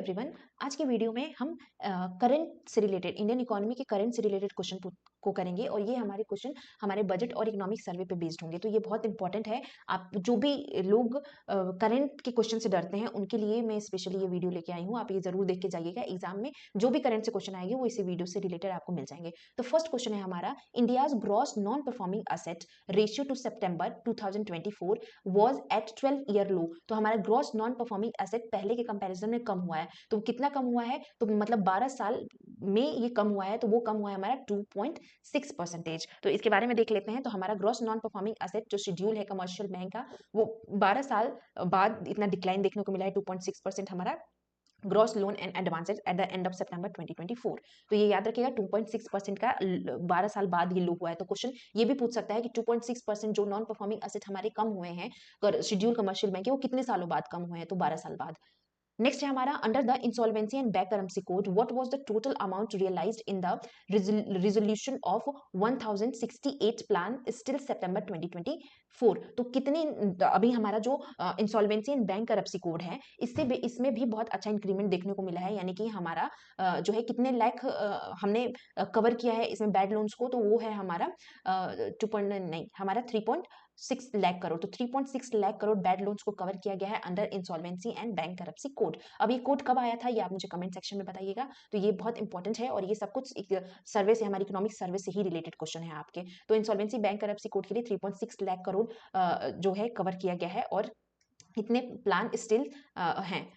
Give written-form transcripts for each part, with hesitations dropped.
Everyone, आज के video में हम करंट से रिलेटेड इंडियन इकोनॉमी के करंट से रिलेटेड क्वेश्चन को करेंगे और ये हमारे क्वेश्चन हमारे बजट और इकोनॉमिक सर्वे पे बेस्ड होंगे। तो ये बहुत इंपॉर्टेंट है। आप जो भी लोग करंट के क्वेश्चन से डरते हैं उनके लिए मैं स्पेशली ये वीडियो लेके आई हूँ। आप ये जरूर देख के जाइएगा। एग्जाम में जो भी करंट से क्वेश्चन आएंगे वो इसी वीडियो से रिलेटेड आपको मिल जाएंगे। तो फर्स्ट क्वेश्चन है हमारा, India's gross non performing asset ratio to September 2024 was at 12 year low. तो हमारा ग्रॉस नॉन परफॉर्मिंग एसेट पहले के कंपैरिजन में कम हुआ है। तो कितना कम हुआ है? तो मतलब 12 साल में ये कम हुआ है। तो वो कम हुआ है हमारा 2.6%। तो इसके बारे में देख लेते हैं। तो हमारा ग्रॉस नॉन परफॉर्मिंग एसेट जो शेड्यूल है कमर्शियल बैंक का, वो 12 साल बाद इतना डिक्लाइन देखने को मिला है। 2.6% हमारा gross loan and advances at the end of September 2024। तो ये याद रखिएगा 2.6% का 12 साल बाद ये लो हुआ है। तो क्वेश्चन ये भी पूछ सकता है कि 2.6% जो नॉन परफॉर्मिंग एसेट हमारे कम हुए हैं शेड्यूल कमर्शियल बैंक के, वो कितने सालों बाद कम हुए हैं? तो 12 साल बाद। नेक्स्ट है हमारा, under the insolvency and bankruptcy code what was the total amount realized in the resolution of 1068 plan still September 2024। तो कितने अभी हमारा जो इंसॉल्वेंसी एंड बैंकरप्सी कोड है इसमें भी बहुत अच्छा इंक्रीमेंट देखने को मिला है। यानी कि हमारा जो है कितने लाख हमने कवर किया है इसमें बैड लोन्स को। तो वो है हमारा 3.6 लाख करोड़। तो 3.6 लाख करोड़ बैड लोन्स को कवर किया गया है under insolvency and bankruptcy code. अब ये कोड कब आया था ये आप मुझे कमेंट सेक्शन में बताइएगा। तो ये बहुत इंपॉर्टेंट है और ये सब कुछ एक सर्वे से, हमारी इकोनॉमिक सर्वे से ही रिलेटेड क्वेश्चन है आपके। तो इंसॉल्वेंसी बैंकरप्सी कोड के लिए 3.6 लाख करोड़ जो है कवर किया गया है और इतने प्लान स्टिल हैं।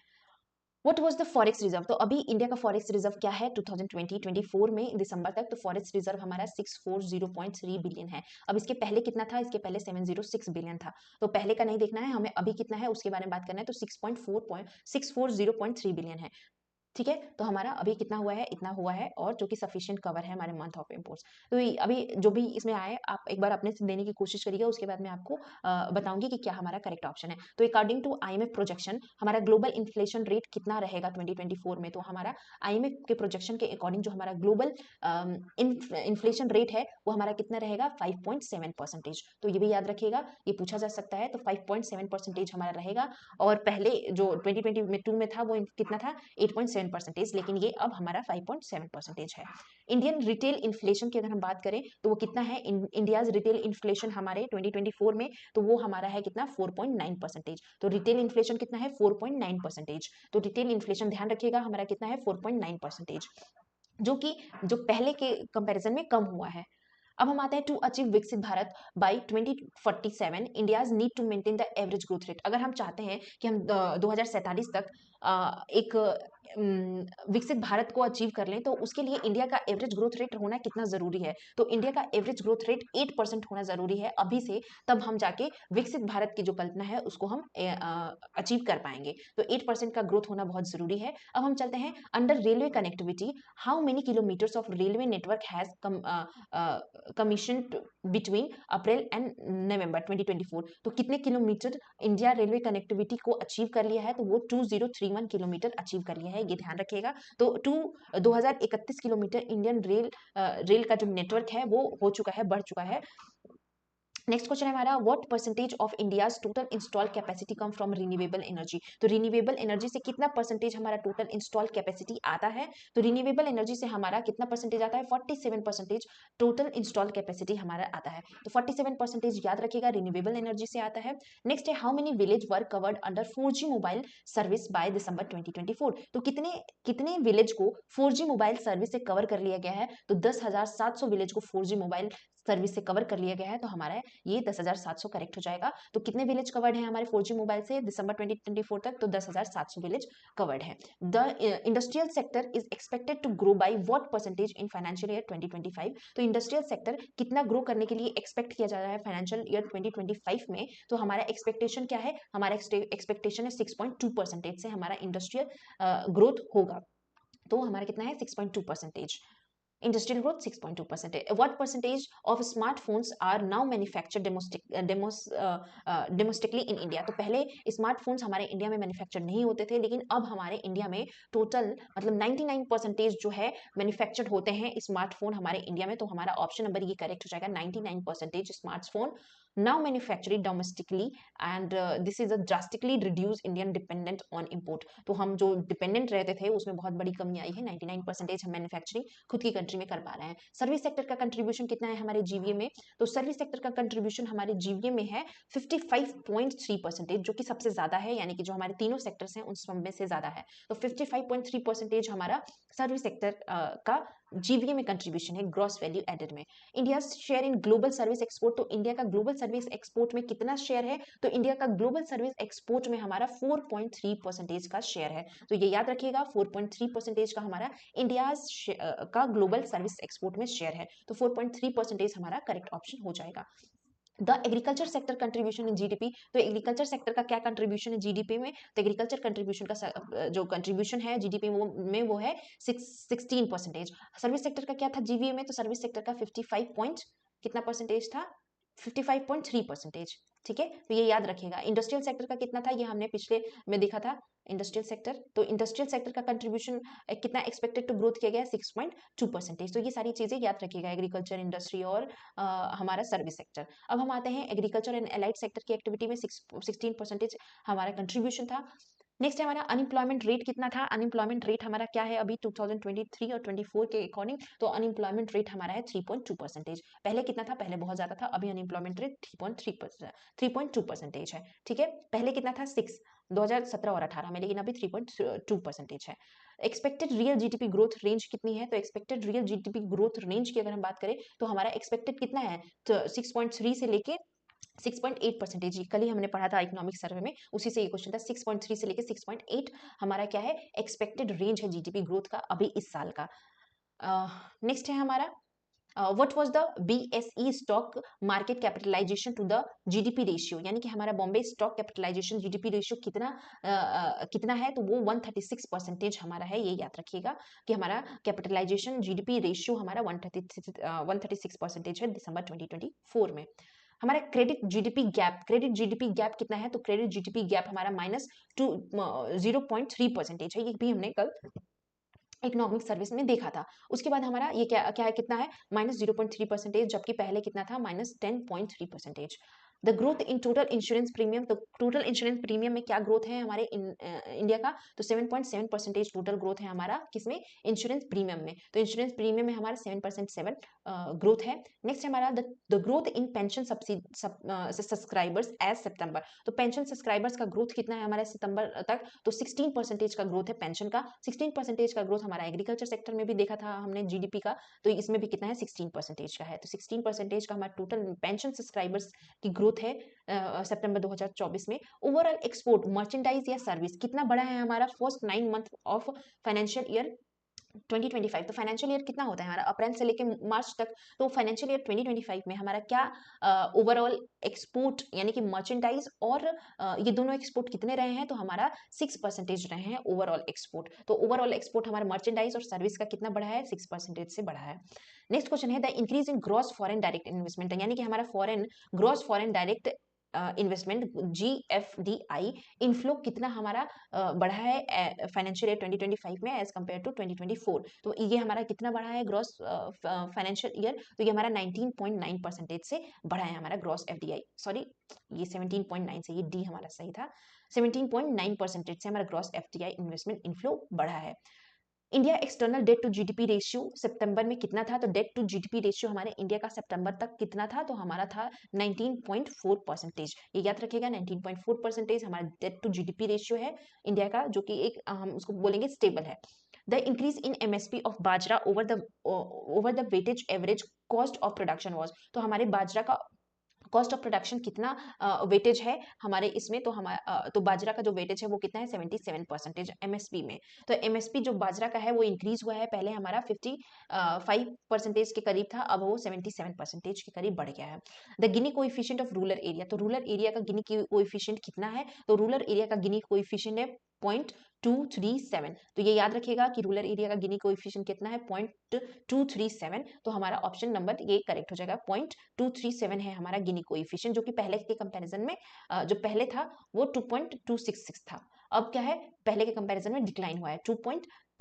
What was the forex reserve? तो अभी इंडिया का फॉरेक्स रिजर्व क्या है 2020-24 में दिसंबर तक? तो फॉरेक्स रिजर्व हमारा 640.3 बिलियन है। अब इसके पहले कितना था? इसके पहले 706 बिलियन था। तो पहले का नहीं देखना है हमें, अभी कितना है उसके बारे में बात करना है। तो 640.3 बिलियन है। ठीक है, तो हमारा अभी कितना हुआ है? इतना हुआ है, और जो कि सफिशिएंट कवर है हमारे मंथ ऑफ इम्पोर्ट्स। तो अभी जो भी इसमें आए आप एक बार अपने से देने की कोशिश करिएगा। उसके बाद मैं आपको बताऊंगी कि क्या हमारा करेक्ट ऑप्शन है। तो अकॉर्डिंग टू आईएमएफ प्रोजेक्शन हमारा ग्लोबल इन्फ्लेशन रेट कितना रहेगा 2024 में? तो हमारा आईएमएफ के प्रोजेक्शन के अकॉर्डिंग जो हमारा ग्लोबल इन्फ्लेशन रेट है वो हमारा कितना रहेगा? 5.7%। तो ये भी याद रखिएगा, ये पूछा जा सकता है। तो 5.7% हमारा रहेगा। और पहले जो 2022 में था वो कितना था? 8.7%। लेकिन ये अब हमारा 5.7% है। इंडियन रिटेल इन्फ्लेशन की अगर हम बात करें तो वो कितना है? इंडियाज रिटेल इन्फ्लेशन हमारे 2024 में, तो वो हमारा है कितना? 4.9%। तो रिटेल इन्फ्लेशन कितना है? 4.9%। तो रिटेल इन्फ्लेशन ध्यान रखिएगा हमारा कितना है? 4.9%, जो कि जो पहले के कंपैरिजन में कम हुआ है। अब हम आते हैं to achieve Viksit Bharat by 2047 India's need to maintain the average growth rate. अगर हम चाहते हैं कि हम 2047 तक एक विकसित भारत को अचीव कर लें, तो उसके लिए इंडिया का एवरेज ग्रोथ रेट होना कितना जरूरी है? तो इंडिया का एवरेज ग्रोथ रेट 8% होना जरूरी है अभी से, तब हम जाके विकसित भारत की जो कल्पना है उसको हम अचीव कर पाएंगे। तो 8% का ग्रोथ होना बहुत जरूरी है। अब हम चलते हैं under railway connectivity, how many kilometres of railway network has commission between April and November 2024। तो कितने किलोमीटर इंडिया रेलवे कनेक्टिविटी को अचीव कर लिया है? तो वो 2031 किलोमीटर अचीव कर लिया है, ये ध्यान रखिएगा। तो 2031 किलोमीटर इंडियन रेल का जो नेटवर्क है वो हो चुका है, बढ़ चुका है। नेक्स्ट क्वेश्चन है हमारा, what percentage of India's total install capacity come from renewable energy? तो रिन्यूएबल एनर्जी से कितना परसेंटेज हमारा टोटल इंस्टॉल कैपेसिटी आता है? तो रिन्यूएबल एनर्जी से हमारा कितना परसेंटेज आता है? 47% टोटल इंस्टॉल कैपेसिटी हमारा आता है। तो 47% याद रखिएगा रिन्यूएबल एनर्जी से आता है। नेक्स्ट है, how many village were covered under 4G mobile service by December 2024? तो कितने कितने विलेज को 4G मोबाइल सर्विस से कवर कर लिया गया है? तो 10,700 विलेज को 4G मोबाइल सर्विस से कवर कर लिया गया है। तो हमारा ये 10,700 करेक्ट हो जाएगा। तो कितने विलेज कवर्ड है हमारे 4G मोबाइल से दिसंबर 2024 तक? तो 10,700 विलेज कवर्ड है। The industrial sector is expected to grow by what percentage in financial year 2025? तो इंडस्ट्रियल सेक्टर कितना ग्रो करने के लिए एक्सपेक्ट किया जा रहा है फाइनेंशियल ईयर 2025 में? तो हमारा एक्सपेक्टेशन क्या है? हमारा एक्सपेक्टेशन है 6.2% से हमारा इंडस्ट्रियल ग्रोथ होगा। तो हमारा कितना है? 6.2%। Industrial growth 6.2%. What percentage of smartphones are now manufactured domestically in India? तो पहले स्मार्टफोन्स हमारे इंडिया में मैन्युफैक्चर नहीं होते थे, लेकिन अब हमारे इंडिया में टोटल मतलब 99% जो है मैन्युफैक्चर्ड होते हैं स्मार्टफोन हमारे इंडिया में। तो हमारा ऑप्शन नंबर ये करेक्ट हो जाएगा, 99% smartphone now manufactured domestically and this is a drastically reduced Indian dependent on import। तो हम जो डिपेंडेंट रहते थे उसमें बहुत बड़ी कमी आई है, 99% हम मैन्युफैक्चरिंग खुद की कंट्री में कर पा रहे हैं। सर्विस सेक्टर का कंट्रीब्यूशन कितना है हमारे जीवीए में, तो सर्विस सेक्टर का कंट्रीब्यूशन हमारे जीवीए में है 55.3%, जो कि सबसे ज्यादा है, यानी कि जो हमारे तीनों सेक्टर्स हैं उन सब में से ज्यादा है। तो 55.3% हमारा सर्विस सेक्टर का जीवीए में कंट्रीब्यूशन है ग्रॉस वैल्यू एडेड में। India share in global service export, तो इंडिया का ग्लोबल सर्विस एक्सपोर्ट में कितना शेयर है, तो इंडिया का ग्लोबल सर्विस एक्सपोर्ट में हमारा 4.3% का शेयर है। तो ये याद रखिएगा 4.3% का हमारा इंडिया का ग्लोबल सर्विस एक्सपोर्ट में शेयर है। तो 4.3% हमारा करेक्ट ऑप्शन हो जाएगा। The agriculture sector contribution in GDP, तो एग्रीकल्चर सेक्टर का क्या कंट्रीब्यूशन है जीडीपी में, तो एग्रीकल्चर कंट्रीब्यूशन का जो कंट्रीब्यूशन है जीडीपी वो है 16%। सर्विस सेक्टर का क्या था जीवीए में, तो सर्विस सेक्टर का 55 पॉइंट कितना परसेंटेज था, 55.3%। ठीक है, तो ये याद रखिएगा। इंडस्ट्रियल सेक्टर का कितना था, ये हमने पिछले में देखा था इंडस्ट्रियल सेक्टर, तो इंडस्ट्रियल सेक्टर का कंट्रीब्यूशन कितना एक्सपेक्टेड टू ग्रोथ किया गया 6.2%। तो ये सारी चीजें याद रखिएगा, एग्रीकल्चर, इंडस्ट्री और हमारा सर्विस सेक्टर। अब हम आते हैं एग्रीकल्चर एंड एलाइड सेक्टर की एक्टिविटी में 16% हमारा कंट्रीब्यूशन था। नेक्स्ट है हमारा अनएम्प्लॉयमेंट रेट कितना था, अनएम्प्लॉयमेंट रेट हमारा क्या है अभी 2023 और 24 के अकॉर्डिंग, तो अनएम्प्लॉयमेंट रेट हमारा है 3.2%। पहले कितना था, पहले बहुत ज्यादा था, अभी अनएम्प्लॉयमेंट रेट 3.2% है। ठीक है, पहले कितना था 6 2017 और 18 में, लेकिन अभी 3.2% है। Expected real GDP growth range कितनी है, तो expected real GDP growth range की अगर हम बात करें तो हमारा एक्सपेक्टेड कितना है, तो 6.3 से लेके 6.8%। कल ही हमने पढ़ा था इकोनॉमिक सर्वे में, उसी से ये क्वेश्चन था। 6.3 से लेके 6.8 हमारा क्या है, एक्सपेक्टेड रेंज है जीडीपी ग्रोथ का अभी इस साल का। नेक्स्ट है हमारा what was the BSE stock market capitalisation to the GDP ratio, यानी कि हमारा Bombay stock capitalisation GDP ratio कितना है, तो वो 136% हमारा है। ये याद रखिएगा कि हमारा कैपिटलाइजेशन जीडीपी रेशियो हमारा 136% है दिसंबर 2024 में। हमारा क्रेडिट जीडीपी गैप कितना है, तो क्रेडिट जीडीपी गैप हमारा -0.3% है। ये भी हमने कल इकोनॉमिक सर्विस में देखा था। उसके बाद हमारा ये क्या क्या है, कितना है, -0.3%, जबकि पहले कितना था, -10.3%। The growth in total insurance premium, तो टोटल इंश्योरेंस प्रीमियम में क्या ग्रोथ है हमारे इंडिया का, तो 7.7% टोटल ग्रोथ है हमारा किसमें, इंश्योरेंस प्रीमियम में। तो इंश्योरेंस प्रीमियम में हमारा 7.7 ग्रोथ है। नेक्स्ट हमारा the growth in pension subscribers as September, तो पेंशन सब्सक्राइबर्स का ग्रोथ कितना है हमारे सितंबर तक, तो 16% का ग्रोथ है पेंशन का। 16% का ग्रोथ हमारा एग्रीकल्चर सेक्टर में भी देखा था हमने जीडीपी का, तो इसमें भी कितना है, 16% का है। तो 16% का हमारा टोटल पेंशन सब्सक्राइबर्स की ग्रोथ है सितंबर 2024 में। ओवरऑल एक्सपोर्ट मर्चेंडाइज या सर्विस कितना बड़ा है हमारा first 9 month of financial year 2025। तो फाइनेंशियल ईयर कितना होता है हमारा, अप्रैल से लेके मार्च तक, तो फाइनेंशियल ईयर 2025 में हमारा क्या ओवरऑल एक्सपोर्ट यानी कि मर्चेंडाइज और ये दोनों एक्सपोर्ट कितने रहे हैं, तो हमारा 6% रहे हैं ओवरऑल एक्सपोर्ट। तो ओवरऑल एक्सपोर्ट हमारा मर्चेंडाइज और सर्विस का कितना बढ़ा है, 6% से बढ़ा है। नेक्स्ट क्वेश्चन है the increase in gross foreign direct investment, यानी कि हमारा gross foreign direct investment GFDI inflow कितना हमारा बढ़ा है फाइनेंशियल ईयर 2025 में एज कम्पेयर टू 2024। तो ये हमारा कितना बढ़ा है ग्रॉस फाइनेंशियल ईयर, तो ये हमारा 19.9% से बढ़ा है हमारा ग्रॉस FDI, सॉरी ये 17.9 से, ये डी हमारा सही था, 17.9% से हमारा ग्रॉस FDI इन्वेस्टमेंट इनफ्लो बढ़ा है। India external debt to GDP ratio सितंबर में कितना था, तो डेट टू जीडीपी रेशियो हमारे इंडिया का सितंबर तक कितना था, तो हमारा था 19.4%। ये याद रखिएगा 19.4% हमारा डेट टू जीडीपी रेशियो है इंडिया का, जो कि एक हम उसको बोलेंगे स्टेबल है। The increase in MSP of bajra over the weightage average cost of production was, तो हमारे बाजरा का कॉस्ट ऑफ प्रोडक्शन कितना वेटेज है हमारे इसमें, तो हमारा तो बाजरा का जो वेटेज है वो कितना है 77% एमएसपी में। तो एमएसपी जो बाजरा का है वो इंक्रीज हुआ है, पहले हमारा 55% के करीब था, अब वो 77% के करीब बढ़ गया है। The Guinea coefficient of rural area, तो रूरल एरिया का गिनी कोएफिशिएंट कितना है, तो रूरल एरिया का गिनी कोएफिशिएंट है 0.237। तो ये याद रखिएगा कि रूरल एरिया का गिनी कोएफिशिएंट कितना है 0.237। तो हमारा ऑप्शन नंबर ये करेक्ट हो जाएगा, 0.237 है हमारा गिनी कोएफिशिएंट, जो कि पहले के कंपैरिजन में जो पहले था वो 2.266 था, अब क्या है पहले के कंपैरिजन में डिक्लाइन हुआ है,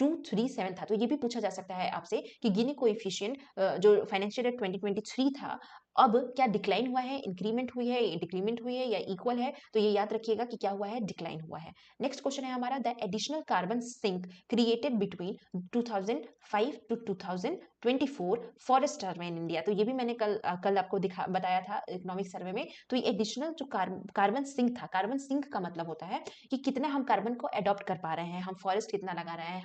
0.237 था। तो ये भी पूछा जा सकता है आपसे कि गिनी कोएफिशिएंट जो फाइनेंशियल ईयर 2023 था, अब क्या डिक्लाइन हुआ है, इंक्रीमेंट हुई है, डिक्रीमेंट हुई है या इक्वल है? तो ये याद रखिएगा कि क्या हुआ है, डिक्लाइन हुआ है। नेक्स्ट क्वेश्चन है हमारा, the additional carbon sink created between 2005 to 2024 forest survey in India. तो ये भी मैंने कल आपको बताया था इकोनॉमिक सर्वे में। तो ये एडिशनल जो कार्बन सिंक था, कार्बन सिंक का मतलब होता है कि कितना हम कार्बन को अडॉप्ट कर पा रहे हैं, हम फॉरेस्ट कितना लगा रहे हैं,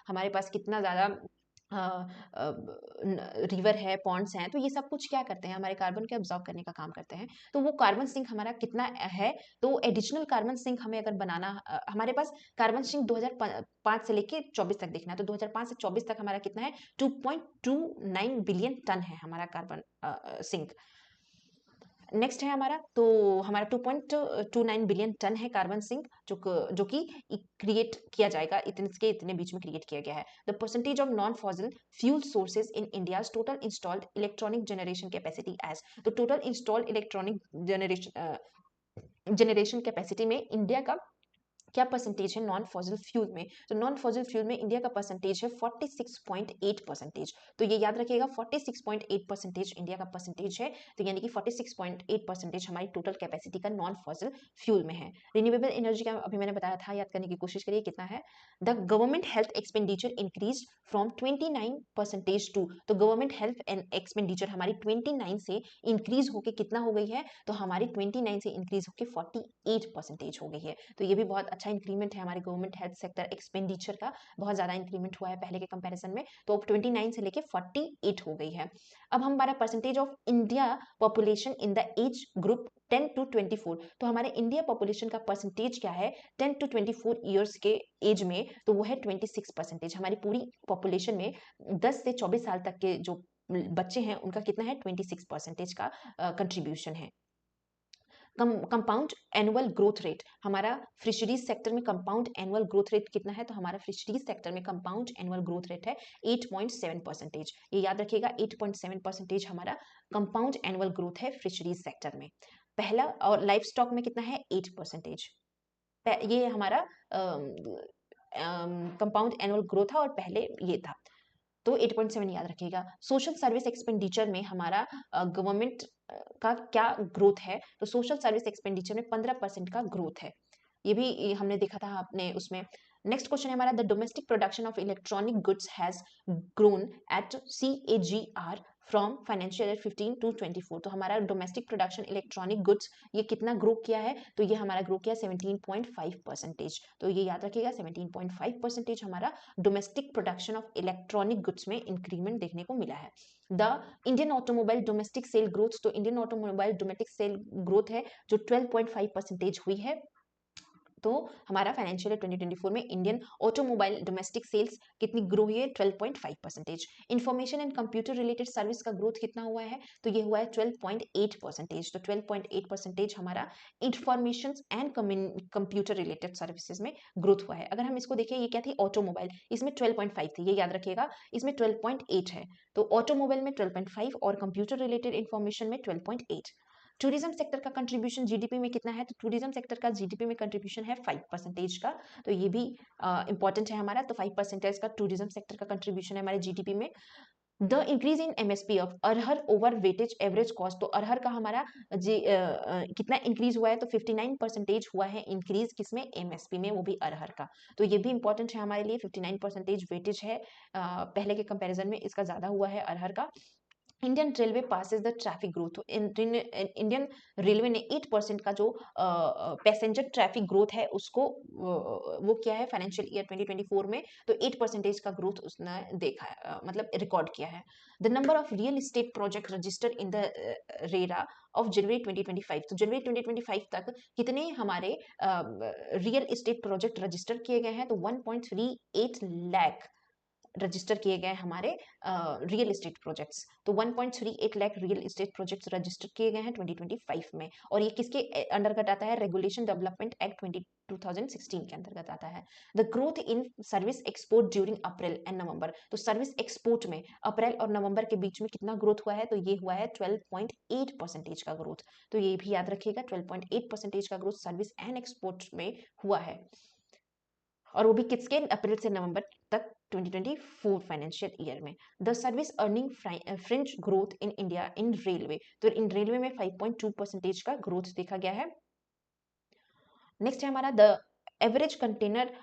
हमारे पास कितना ज़्यादा रिवर है, पॉन्ड्स हैं, तो ये सब कुछ क्या करते हैं, हमारे कार्बन को एब्जॉर्ब करने का काम करते हैं। तो वो कार्बन सिंक हमारा कितना है, तो एडिशनल कार्बन सिंक हमें अगर बनाना, हमारे पास कार्बन सिंक 2005 से लेके 24 तक देखना है, तो 2005 से 24 तक हमारा कितना है, 2.29 बिलियन टन है हमारा कार्बन सिंक। नेक्स्ट है हमारा, तो हमारा 2.29 बिलियन टन है कार्बन सिंक, जो कि क्रिएट किया जाएगा, इतने बीच में क्रिएट किया गया है। The percentage of non fossil fuel sources in India's total installed electronic generation capacity as, तो total installed electronic generation capacity में इंडिया का क्या परसेंटेज है नॉन फॉसिल फ्यूल में? तो नॉन फॉसिल फ्यूल में इंडिया का परसेंटेज है 46.8%। तो ये याद रखिएगा, 46.8% इंडिया का परसेंटेज है, तो यानी कि 46.8% हमारी टोटल कैपेसिटी का नॉन फॉसिल फ्यूल में है। रिन्यूएबल एनर्जी का अभी मैंने बताया था, याद करने की कोशिश करिए कितना है। The government health expenditure increase from 29% to, तो गवर्नमेंट हेल्थ एंड एक्सपेंडिचर हमारी 29 से इंक्रीज होकर कितना हो गई है, तो हमारी 29 से इंक्रीज होकर 48% हो गई है। तो ये भी बहुत अच्छा इंक्रीमेंट है हमारे गवर्नमेंट हेल्थ सेक्टर एक्सपेंडिचर का, बहुत ज्यादा इंक्रीमेंट हुआ है पहले के कंपैरिजन में, तो अब 29 से लेके 48 हो गई है। अब हमारा percentage of India population in the age group 10 to 24, तो हमारे इंडिया पॉपुलेशन का परसेंटेज क्या है 10 टू 24 ईयर्स के एज में, तो वो है 26%। हमारी पूरी पॉपुलेशन में 10 से 24 साल तक के जो बच्चे हैं उनका कितना है, 26% का कंट्रीब्यूशन है। कंपाउंड एनुअल ग्रोथ रेट, हमारा फिशरीज सेक्टर में कंपाउंड एनुअल ग्रोथ रेट कितना है, तो हमारा फिशरीज सेक्टर में कंपाउंड एनुअल ग्रोथ रेट है 8.7%। ये याद रखिएगा, 8.7% हमारा कंपाउंड एनुअल ग्रोथ है फिशरीज सेक्टर में पहला। और लाइफ स्टॉक में कितना है, 8%। ये हमारा कंपाउंड एनुअल ग्रोथ था और पहले ये था, तो 8.7 याद रखिएगा। सोशल सर्विस एक्सपेंडिचर में हमारा गवर्नमेंट का क्या ग्रोथ है, तो सोशल सर्विस एक्सपेंडिचर में 15% का ग्रोथ है, ये भी हमने देखा था आपने उसमें। नेक्स्ट क्वेश्चन है हमारा, the domestic production of electronic goods has grown at CAGR from financial year 15 to 24, तो हमारा डोमेस्टिक प्रोडक्शन इलेक्ट्रॉनिक गुड्स ये कितना ग्रो किया है, तो ये हमारा ग्रो किया 17.5%। तो ये याद रखिएगा, 17.5% हमारा domestic production of electronic goods में इंक्रीमेंट देखने को मिला है। The Indian automobile domestic sale growth, तो Indian automobile domestic sale growth है जो 12.5% हुई है। तो हमारा फाइनेंशियल ईयर 2024 में इंडियन ऑटोमोबाइल डोमेस्टिक सेल्स कितनी ग्रो हुई है, 12.5%। Information and computer related service का ग्रोथ कितना हुआ है, तो ये हुआ है 12.8%। तो 12.8% हमारा information and computer related services में ग्रोथ हुआ है। अगर हम इसको देखें, ये क्या थी, ऑटोमोबाइल, इसमें 12.5 थी, ये याद रखिएगा, इसमें 12.8 है, तो ऑटोमोबाइल में 12.5 और कंप्यूटर रिलेटेड इंफॉर्मेशन में 12.8। टूरिज्म सेक्टर का कंट्रीब्यूशन जीडीपी में कितना है, तो टूरिज्म सेक्टर का जीडीपी में कंट्रीब्यूशन है 5% का, तो ये भी इंपॉर्टेंट है हमारा, तो 5% का टूरिज्म सेक्टर का कंट्रीब्यूशन है हमारे जीडीपी में। The increase in MSP of arhar over weightage average cost, तो अरहर का हमारा कितना इंक्रीज हुआ है, तो 59% हुआ है इंक्रीज, किसमें, एमएसपी में, वो भी अरहर का, तो ये भी इंपॉर्टेंट है हमारे लिए। 59% वेटेज है, पहले के कंपैरिजन में इसका ज्यादा हुआ है अरहर का। Indian railway passes the traffic growth, Indian railway ने 8% का जो पैसेंजर ट्रैफिक ग्रोथ है उसको वो किया है फाइनेंशियल ईयर 2024 में, तो 8% का ग्रोथ उसने देखा है, मतलब रिकॉर्ड किया है। The number of real estate project registered in the RERA of January 2025, तो जनवरी 2025 तक कितने हमारे रियल एस्टेट प्रोजेक्ट रजिस्टर किए गए हैं, तो 1.38 लाख रजिस्टर किए गए हमारे रियल एस्टेट प्रोजेक्ट्स, तो 1.38 lakh real estate projects register किए गए हैं 2025 में, और ये किसके अंतर्गत आता है, रेगुलेशन डेवलपमेंट एक्ट 2016 के अंतर्गत आता है। The growth in service export during April and November, तो सर्विस एक्सपोर्ट में अप्रैल और नवंबर के बीच में कितना ग्रोथ हुआ है, तो ये हुआ है 12.8% का ग्रोथ, तो ये भी याद रखिएगा, 12.8% का ग्रोथ सर्विस एंड एक्सपोर्ट में हुआ है, और वो भी किसके, अप्रैल से नवंबर तक 2024 फाइनेंशियल ईयर में। The service earning French growth in India in railway, तो इन रेलवे में 5.2% का ग्रोथ देखा गया है। नेक्स्ट है हमारा the average container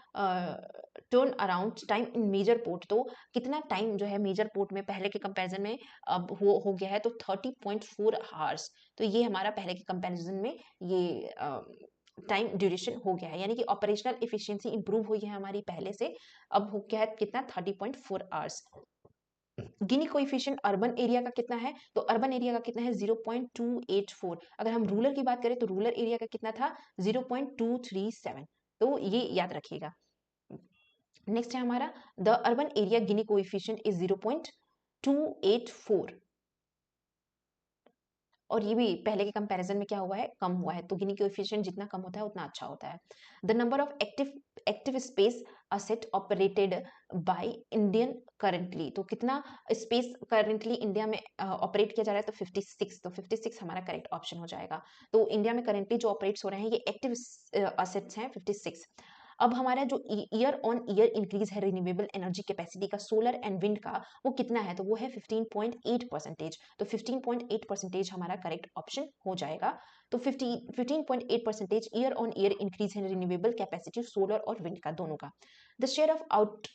turnaround time in major port, तो कितना टाइम जो है मेजर पोर्ट में पहले के कंपैरिजन में अब हो गया है, तो 30.4 आवर्स। तो ये हमारा पहले के कंपैरिजन में ये टाइम ड्यूरेशन हो गया है, यानी कि ऑपरेशनल एफिशिएंसी इंप्रूव हुई है हमारी पहले से, अब हो गया है कितना 30.4 आवर्स। गिनी कोएफिशिएंट अर्बन एरिया का कितना है, तो अर्बन एरिया का कितना है 0.284। अगर हम रूरल की बात करें तो रूरल एरिया का कितना था 0.237, तो ये याद रखिएगा। नेक्स्ट है हमारा the urban area Guinea coefficient is 0.284, और ये भी पहले के कंपैरिजन में क्या हुआ है, कम हुआ है, तो गिनी कोएफिशिएंट जितना कम होता है उतना अच्छा होता है। The number of active space asset operated by Indian currently, तो कितना स्पेस करंटली इंडिया में ऑपरेट किया जा रहा है, तो 56, तो 56 हमारा करेक्ट ऑप्शन हो जाएगा। तो इंडिया में करंटली जो ऑपरेट्स हो रहे हैं ये एक्टिव असेट्स हैं 56। अब हमारा जो ईयर ऑन ईयर इंक्रीज है रिन्यूएबल एनर्जी कैपेसिटी का सोलर एंड विंड का, वो कितना है, तो वो है 15.8%, तो 15.8% हमारा करेक्ट ऑप्शन हो जाएगा। तो 15.8% ईयर ऑन ईयर इंक्रीज है रिन्यूएबल कैपेसिटी सोलर और विंड का, दोनों का। The share of out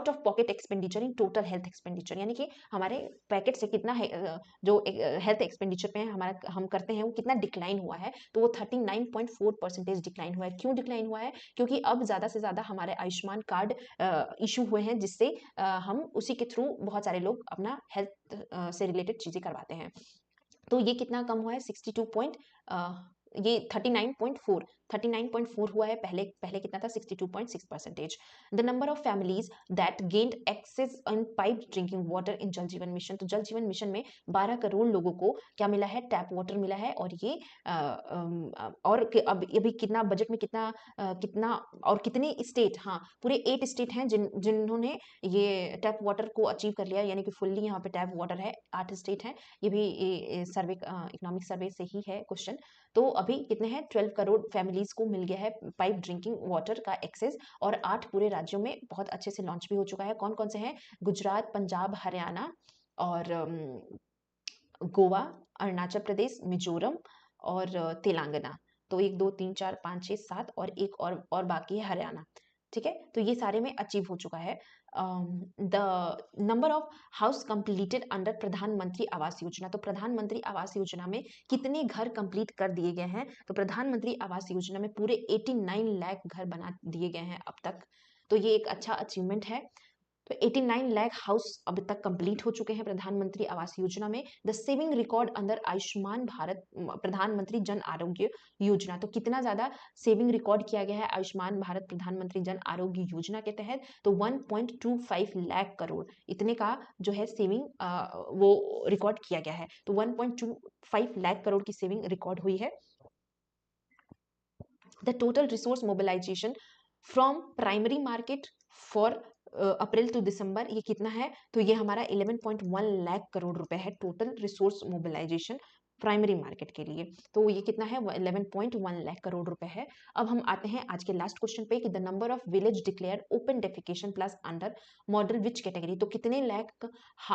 of pocket expenditure in total health expenditure, यानी कि हमारे पैकेट से कितना है जो हेल्थ एक्सपेंडिचर पे हमारा हम करते हैं वो कितना डिक्लाइन हुआ है, तो वो 39.4% डिक्लाइन हुआ है। क्यों डिक्लाइन हुआ है, क्योंकि अब ज़्यादा से ज़्यादा हमारे आयुष्मान कार्ड इशू हुए हैं, जिससे हम उसी के थ्रू बहुत सारे लोग अपना हेल्थ से रिलेटेड चीज़ें करवाते हैं। तो ये कितना कम हुआ है 62 पॉइंट ये 39.4 हुआ है, पहले पहले कितना था 62.6%। The number of families that gained access in pipe drinking water in Jal Jeevan mission, तो जल जीवन मिशन में 12 करोड़ लोगों को क्या मिला है, टैप वाटर मिला है। और ये और अब अभी कितना बजट में कितना और कितने स्टेट, हाँ पूरे 8 स्टेट हैं जिन्होंने ये टैप वाटर को अचीव कर लिया, यानी कि फुल्ली यहाँ पे टैप वाटर है, 8 स्टेट हैं। ये भी सर्वे इकोनॉमिक सर्वे से ही है क्वेश्चन। तो अभी कितने हैं 12 करोड़ फैमिलीज को मिल गया है पाइप ड्रिंकिंग वाटर का एक्सेस, और 8 पूरे राज्यों में बहुत अच्छे से लॉन्च भी हो चुका है। कौन कौन से हैं, गुजरात, पंजाब, हरियाणा और गोवा, अरुणाचल प्रदेश, मिजोरम और तेलंगाना। तो 1 2 3 4 5 6 7 और एक और बाकी है हरियाणा। ठीक है, तो ये सारे में अचीव हो चुका है। The number of house completed under प्रधानमंत्री आवास योजना, तो प्रधानमंत्री आवास योजना में कितने घर कंप्लीट कर दिए गए हैं, तो प्रधानमंत्री आवास योजना में पूरे 89 लाख घर बना दिए गए हैं अब तक, तो ये एक अच्छा अचीवमेंट है। तो 89 लाख हाउस अब तक कंप्लीट हो चुके हैं प्रधानमंत्री आवास योजना में। The saving record under Ayushman Bharat प्रधानमंत्री जन आरोग्य योजना, तो कितना ज्यादा सेविंग रिकॉर्ड किया गया है आयुष्मान भारत प्रधानमंत्री जन आरोग्य योजना के तहत, तो 1.25 लाख करोड़ इतने का जो है सेविंग वो रिकॉर्ड किया गया है, तो 1.25 लाख करोड़ की सेविंग रिकॉर्ड हुई है। The total resource mobilisation from primary market for April to December ये कितना है, तो ये हमारा 11.1 लाख करोड़ रुपए है total resource mobilisation primary market के लिए, तो ये कितना है 11.1 लाख करोड़ रुपए है। अब हम आते हैं आज के लास्ट क्वेश्चन पे कि the number of village declare open defecation plus under model which category, तो कितने लाख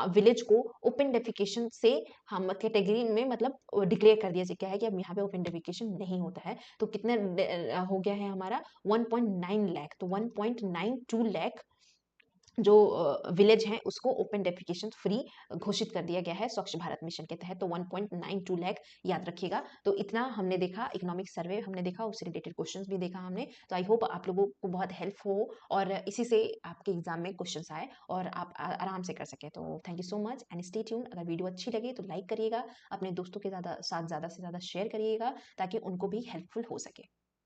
विलेज को ओपन डेफिकेशन से हम कैटेगरी में मतलब डिक्लेयर कर दिया गया है कि अब यहाँ पे ओपन डेफिकेशन नहीं होता है, तो कितने हो गया है हमारा 1.9 लाख, तो 1.92 लाख जो विलेज हैं उसको ओपन डेफिकेशन फ्री घोषित कर दिया गया है स्वच्छ भारत मिशन के तहत, तो 1.92 लाख याद रखिएगा। तो इतना हमने देखा, इकोनॉमिक सर्वे हमने देखा, उससे रिलेटेड क्वेश्चंस भी देखा हमने, तो आई होप आप लोगों को बहुत हेल्प हो और इसी से आपके एग्जाम में क्वेश्चंस आए और आप आराम से कर सके। तो thank you so much and stay tune. अगर वीडियो अच्छी लगे तो लाइक करिएगा, अपने दोस्तों के साथ ज़्यादा से ज़्यादा शेयर करिएगा ताकि उनको भी हेल्पफुल हो सके।